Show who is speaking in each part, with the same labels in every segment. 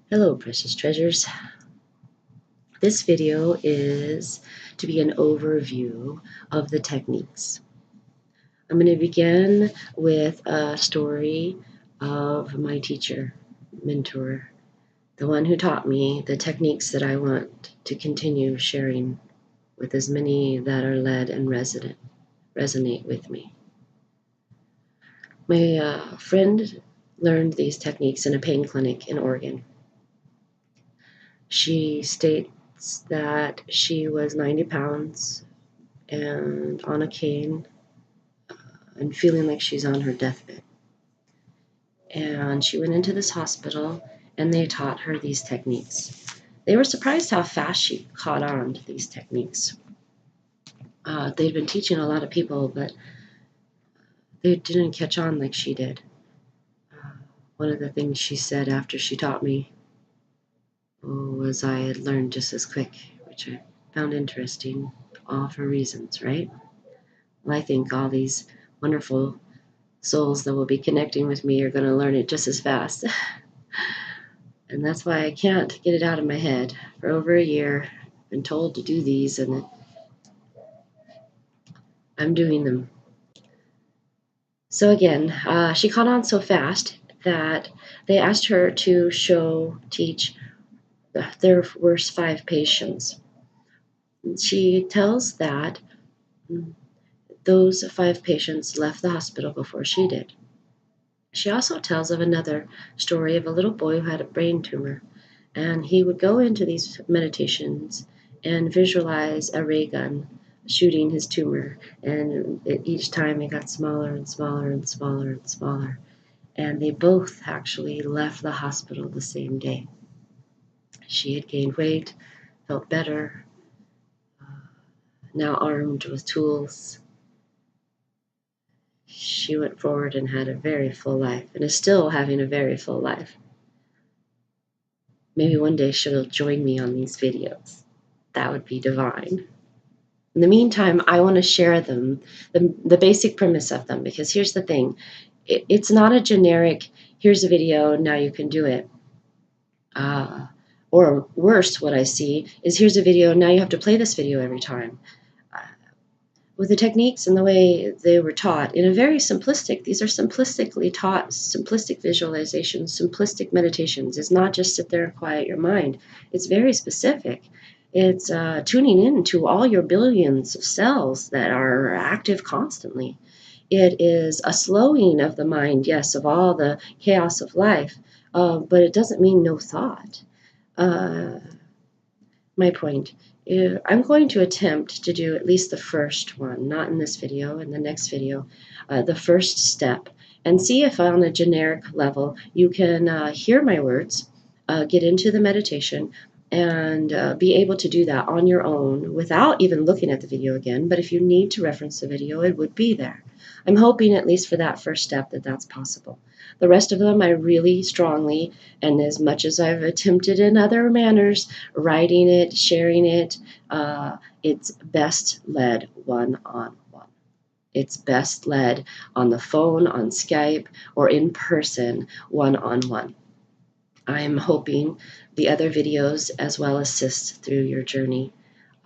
Speaker 1: Hello, precious treasures. This video is to be an overview of the techniques. I'm going to begin with a story of my teacher, mentor, the one who taught me the techniques that I want to continue sharing with as many that are led and resonate with me. My friend learned these techniques in a pain clinic in Oregon. She states that she was 90 pounds and on a cane and feeling like she's on her deathbed. And she went into this hospital and they taught her these techniques. They were surprised how fast she caught on to these techniques. They'd been teaching a lot of people, but they didn't catch on like she did. One of the things she said after she taught me was I had learned just as quick, which I found interesting, all for reasons, right? Well, I think all these wonderful souls that will be connecting with me are going to learn it just as fast. And that's why I can't get it out of my head. For over a year, I've been told to do these, and I'm doing them. So again, she caught on so fast that they asked her to teach their worst 5 patients. She tells that those 5 patients left the hospital before she did. She also tells of another story of a little boy who had a brain tumor, and he would go into these meditations and visualize a ray gun shooting his tumor, and each time it got smaller and smaller and smaller and smaller, and they both actually left the hospital the same day. She had gained weight, felt better, now armed with tools. She went forward and had a very full life, and is still having a very full life. Maybe one day she'll join me on these videos. That would be divine. In the meantime, I want to share them, the basic premise of them, because here's the thing. It's not a generic, here's a video, now you can do it. Or worse, what I see is here's a video, now you have to play this video every time. With the techniques and the way they were taught, these are simplistically taught, simplistic visualizations, simplistic meditations. It's not just sit there and quiet your mind. It's very specific. It's tuning in to all your billions of cells that are active constantly. It is a slowing of the mind, yes, of all the chaos of life, but it doesn't mean no thought. My point. I'm going to attempt to do at least the first one, not in this video, in the next video, the first step, and see if on a generic level you can hear my words, get into the meditation, and be able to do that on your own without even looking at the video again. But if you need to reference the video, it would be there. I'm hoping, at least for that first step, that that's possible. The rest of them I really strongly, and as much as I've attempted in other manners, writing it, sharing it, it's best led one-on-one. It's best led on the phone, on Skype, or in person, one-on-one. I'm hoping the other videos as well assist through your journey.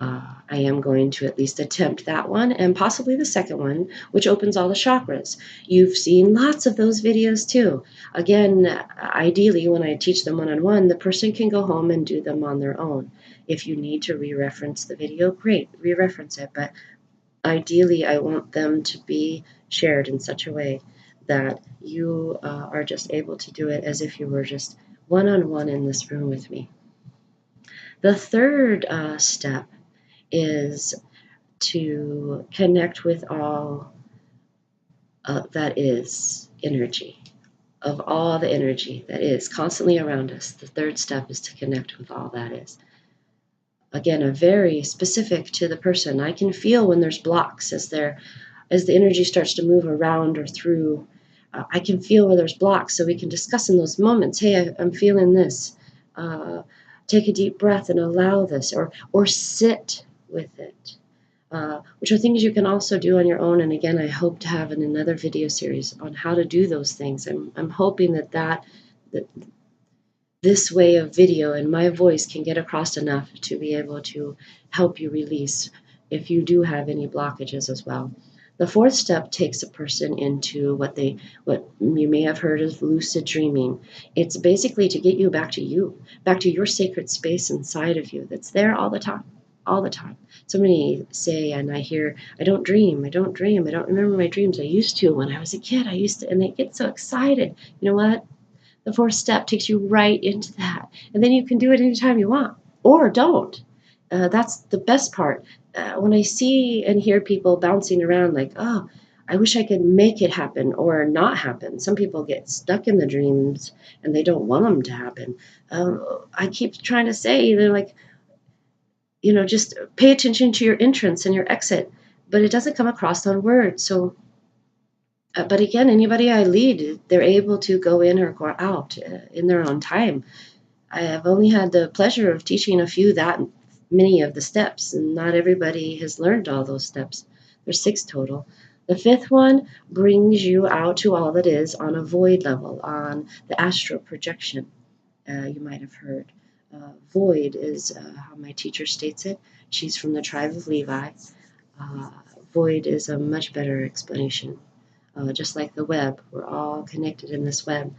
Speaker 1: I am going to at least attempt that one and possibly the second one, which opens all the chakras. You've seen lots of those videos too. Again, ideally, when I teach them one-on-one, the person can go home and do them on their own. If you need to re-reference the video, great, re-reference it. But ideally, I want them to be shared in such a way that you are just able to do it as if you were just one-on-one in this room with me. The third step is to connect with all that is energy, of all the energy that is constantly around us. The third step is to connect with all that is. Again, a very specific to the person. I can feel when there's blocks as the energy starts to move around or through. I can feel where there's blocks, so we can discuss in those moments. Hey, I'm feeling this. Take a deep breath and allow this, or sit with it, which are things you can also do on your own. And again, I hope to have in another video series on how to do those things. I'm hoping that this way of video and my voice can get across enough to be able to help you release if you do have any blockages as well. The fourth step takes a person into what you may have heard as lucid dreaming. It's basically to get you, back to your sacred space inside of you that's there all the time. All the time. So many say, and I hear, I don't dream, I don't dream, I don't remember my dreams. I used to when I was a kid, and they get so excited. You know what? The fourth step takes you right into that. And then you can do it anytime you want or don't. That's the best part. When I see and hear people bouncing around like, oh, I wish I could make it happen or not happen. Some people get stuck in the dreams and they don't want them to happen. I keep trying to say, they're like, just pay attention to your entrance and your exit, but it doesn't come across on words. So but again, anybody I lead, they're able to go in or go out in their own time. I have only had the pleasure of teaching a few that many of the steps, and not everybody has learned all those steps. There's 6 total. The 5th one brings you out to all that is on a void level, on the astral projection. You might have heard. Void is how my teacher states it. She's from the tribe of Levi. Void is a much better explanation. Just like the web, we're all connected in this web.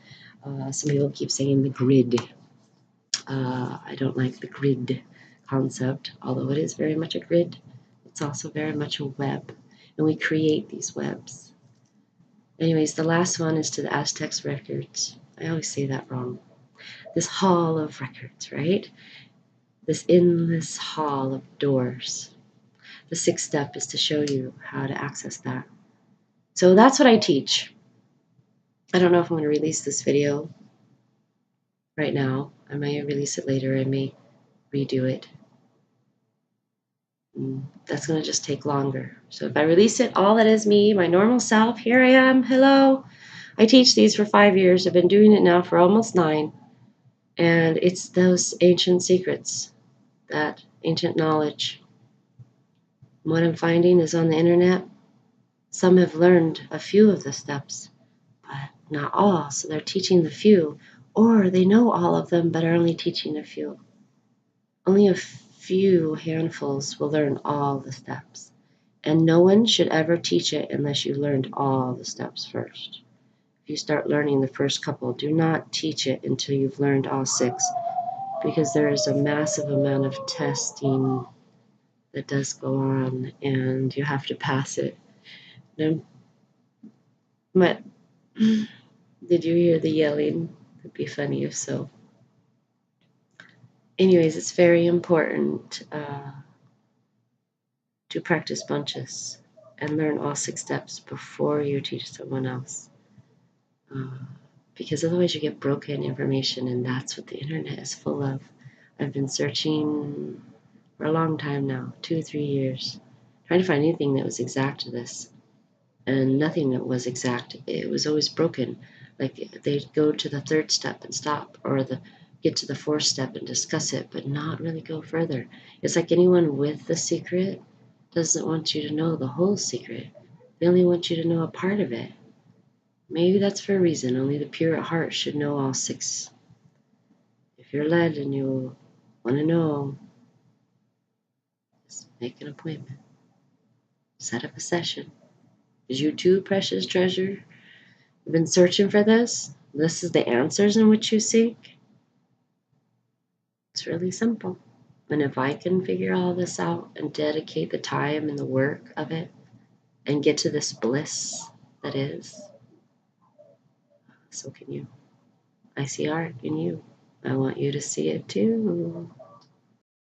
Speaker 1: Some people keep saying the grid. I don't like the grid concept, although it is very much a grid. It's also very much a web, and we create these webs. Anyways, the last one is to the Aztecs records. I always say that wrong. This hall of records, right? This endless hall of doors. The 6th step is to show you how to access that. So that's what I teach. I don't know if I'm going to release this video right now. I may release it later. I may redo it. That's going to just take longer. So if I release it, all that is me, my normal self, here I am. Hello. I teach these for 5 years. I've been doing it now for almost 9. And it's those ancient secrets, that ancient knowledge. What I'm finding is on the internet, some have learned a few of the steps, but not all. So they're teaching the few, or they know all of them, but are only teaching a few. Only a few handfuls will learn all the steps. And no one should ever teach it unless you've learned all the steps first. If you start learning the first couple, do not teach it until you've learned all 6, because there is a massive amount of testing that does go on, and you have to pass it. Now, did you hear the yelling? It'd be funny if so. Anyways, it's very important to practice bunches and learn all 6 steps before you teach someone else. Because otherwise you get broken information, and that's what the internet is full of. I've been searching for a long time now, 2-3 years, trying to find anything that was exact to this, and nothing that was exact. It was always broken. Like they'd go to the 3rd step and stop, or get to the 4th step and discuss it, but not really go further. It's like anyone with the secret doesn't want you to know the whole secret. They only want you to know a part of it. Maybe that's for a reason. Only the pure at heart should know all 6. If you're led and you want to know, just make an appointment. Set up a session. Is you too, precious treasure? You've been searching for this? This is the answers in which you seek? It's really simple. And if I can figure all this out and dedicate the time and the work of it and get to this bliss that is, so can you. I see art in you. I want you to see it too.